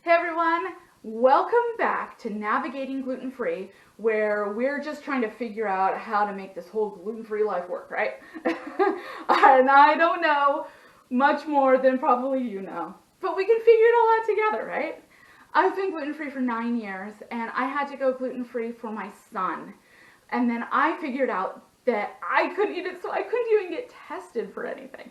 Hey everyone, welcome back to Navigating Gluten-Free, where we're just trying to figure out how to make this whole gluten-free life work, right? And I don't know much more than probably you know, but we can figure it all out together, right? I've been gluten-free for 9 years, and I had to go gluten-free for my son. And then I figured out that I couldn't eat it, so I couldn't even get tested for anything.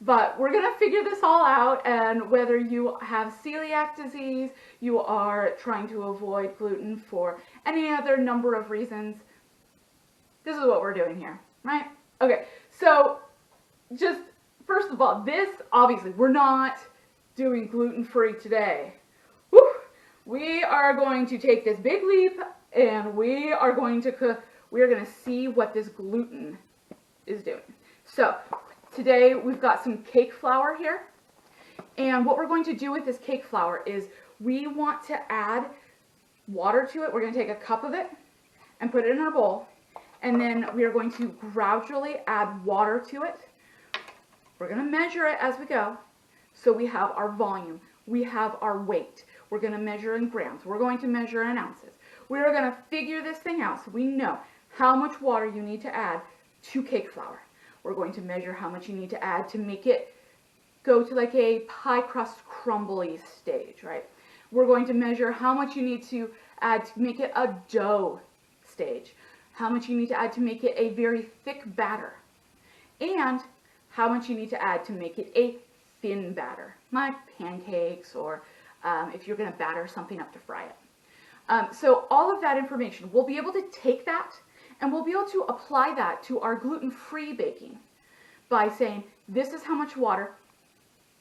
But we're going to figure this all out, and whether you have celiac disease, you are trying to avoid gluten for any other number of reasons, this is what we're doing here, right? Okay, so just first of all, this, obviously, we're not doing gluten-free today. Woo! We are going to take this big leap, and we are going to see what this gluten is doing. So, today we've got some cake flour here, and what we're going to do with this cake flour is we want to add water to it. We're going to take a cup of it and put it in our bowl, and then we are going to gradually add water to it. We're going to measure it as we go, so we have our volume, we have our weight. We're going to measure in grams, we're going to measure in ounces. We are going to figure this thing out so we know how much water you need to add to cake flour. We're going to measure how much you need to add to make it go to like a pie crust crumbly stage, right? We're going to measure how much you need to add to make it a dough stage, how much you need to add to make it a very thick batter, and how much you need to add to make it a thin batter, like pancakes or if you're going to batter something up to fry it. So all of that information, we'll be able to take that and we'll be able to apply that to our gluten-free baking by saying, this is how much water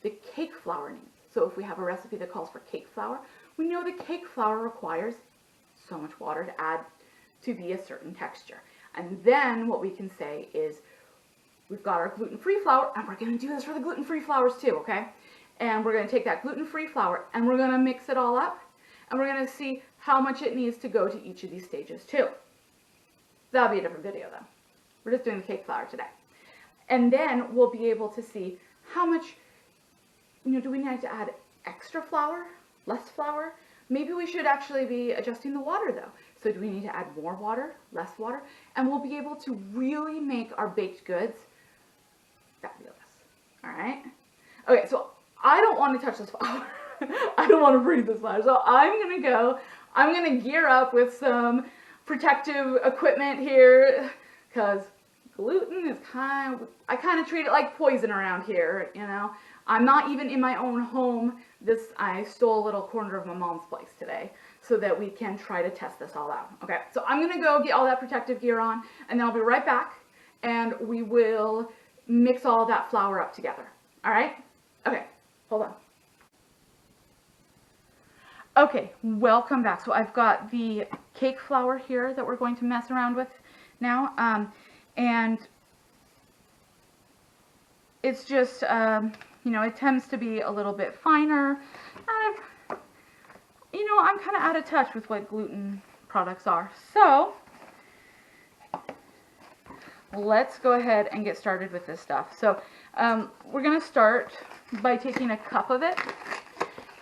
the cake flour needs. So if we have a recipe that calls for cake flour, we know the cake flour requires so much water to add to be a certain texture. And then what we can say is, we've got our gluten-free flour, and we're going to do this for the gluten-free flours too, okay? And we're going to take that gluten-free flour, and we're going to mix it all up, and we're going to see how much it needs to go to each of these stages too. That'll be a different video though. We're just doing the cake flour today. And then we'll be able to see how much, do we need to add extra flour, less flour? Maybe we should actually be adjusting the water though. So do we need to add more water, less water? And we'll be able to really make our baked goods fabulous. All right? Okay, so I don't want to touch this flour. I don't want to breathe this flour. So I'm going to gear up with some protective equipment here, because gluten is I kind of treat it like poison around here, I'm not even in my own home. I stole a little corner of my mom's place today so that we can try to test this all out. Okay, so I'm going to go get all that protective gear on, and then I'll be right back, and we will mix all that flour up together. All right? Okay, hold on. Okay, welcome back. So I've got the cake flour here that we're going to mess around with now, and it's just, it tends to be a little bit finer. I'm kind of out of touch with what gluten products are. So let's go ahead and get started with this stuff. So we're going to start by taking a cup of it,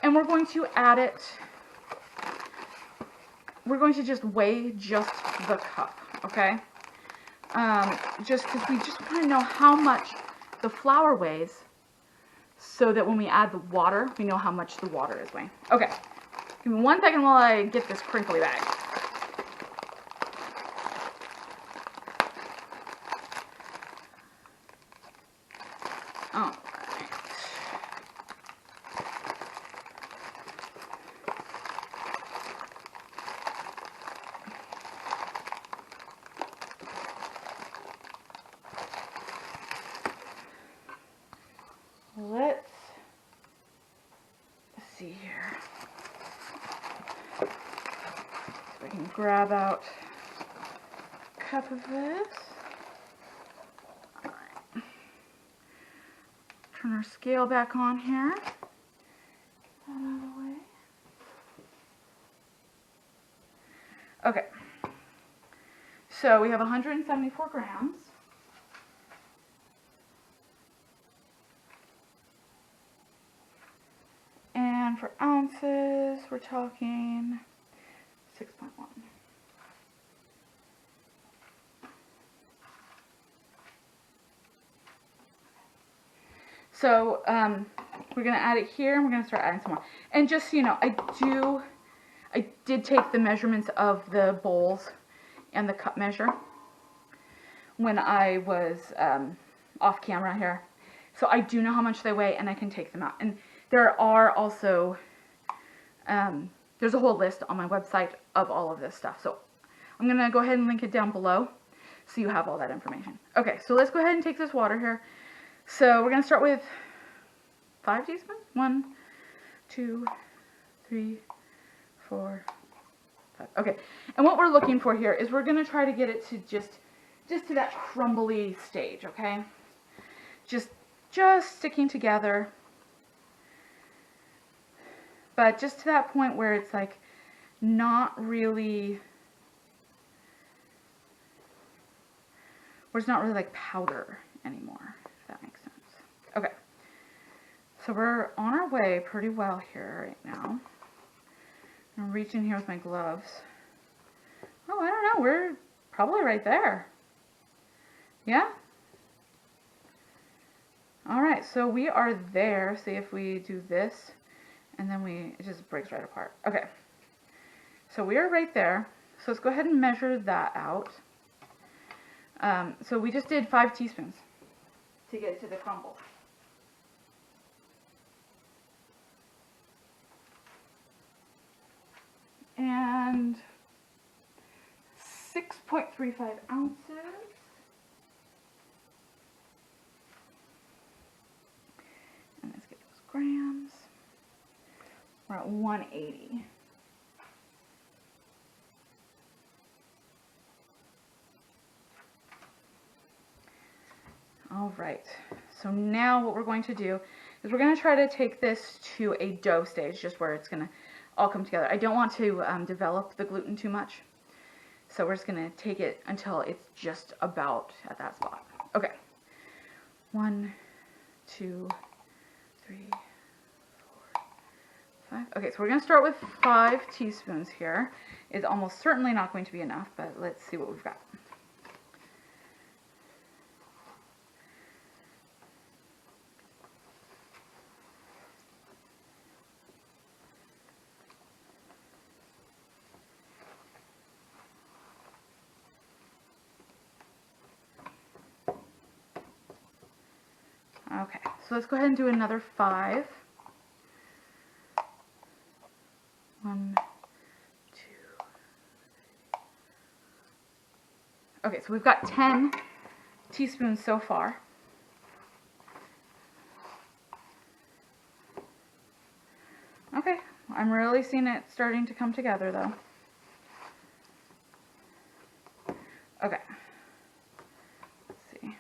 and we're going to add it. We're going to just weigh just the cup, okay? Just because we just want to know how much the flour weighs, so that when we add the water, we know how much the water is weighing. Okay, give me 1 second while I get this crinkly bag. Oh. Let's see here. So I can grab out a cup of this. All right. Turn our scale back on here. Get that out of the way. Okay. So we have 174 grams. And for ounces, ounces, we're talking 6.1. So we're going to add it here, and we're going to start adding some more. And just so you know, I did take the measurements of the bowls and the cup measure when I was off camera here. So I do know how much they weigh, and I can take them out. And there are also, there's a whole list on my website of all of this stuff. So I'm going to go ahead and link it down below so you have all that information. Okay, so let's go ahead and take this water here. So we're going to start with 5 teaspoons. 1, 2, 3, 4, 5. Okay, and what we're looking for here is we're going to try to get it to just to that crumbly stage, okay? Just sticking together. But just to that point where it's like not really, where it's not really like powder anymore, if that makes sense. Okay, so we're on our way pretty well here right now. I'm reaching here with my gloves. Oh, I don't know, we're probably right there. Yeah? Alright, so we are there. See if we do this, and then it just breaks right apart. Okay, so we are right there. So let's go ahead and measure that out. So we just did 5 teaspoons to get to the crumble. And 6.35 ounces. And let's get those grams. We're at 180. All right, so now what we're going to do is we're going to try to take this to a dough stage, just where it's going to all come together. I don't want to develop the gluten too much, so we're just going to take it until it's just about at that spot. Okay, 1, 2, 3, 4, 5. Okay, so we're going to start with 5 teaspoons here. It's almost certainly not going to be enough, but let's see what we've got. Okay, so let's go ahead and do another 5. 1, 2, 3. Okay, so we've got 10 teaspoons so far. Okay, I'm really seeing it starting to come together though. Okay, let's see.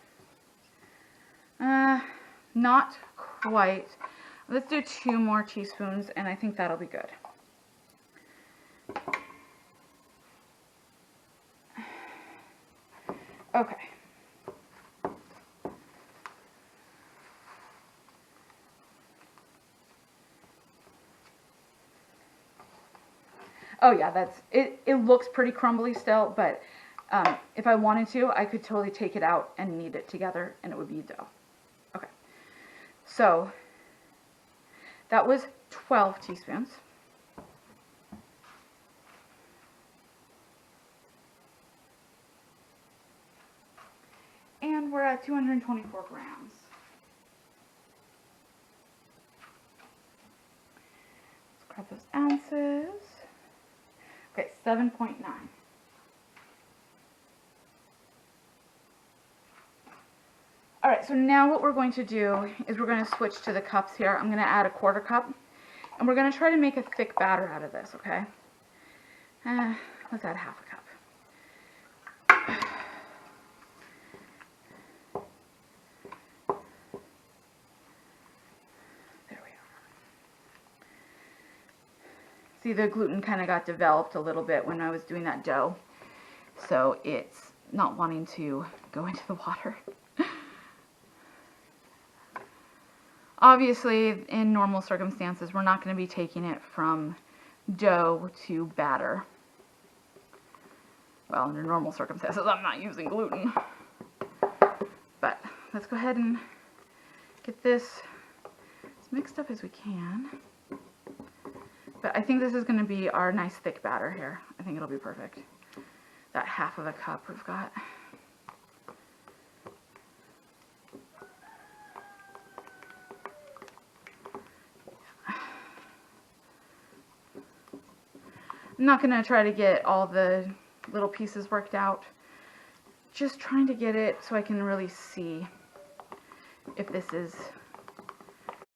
Not quite. Let's do 2 more teaspoons, and I think that'll be good. Okay. Oh yeah, that's it. It looks pretty crumbly still, but if I wanted to, I could totally take it out and knead it together, and it would be dough. Okay, so that was 12 teaspoons. And we're at 224 grams. Let's grab those ounces. Okay, 7.9. Alright, so now what we're going to do is we're going to switch to the cups here. I'm going to add a 1/4 cup, and we're going to try to make a thick batter out of this, okay? Let's add 1/2 cup. There we are. See, the gluten kind of got developed a little bit when I was doing that dough, so it's not wanting to go into the water. Obviously, in normal circumstances, we're not going to be taking it from dough to batter. Well, under normal circumstances, I'm not using gluten. But let's go ahead and get this as mixed up as we can. But I think this is going to be our nice thick batter here. I think it'll be perfect. That half of a cup we've got. I'm not going to try to get all the little pieces worked out. Just trying to get it so I can really see if this is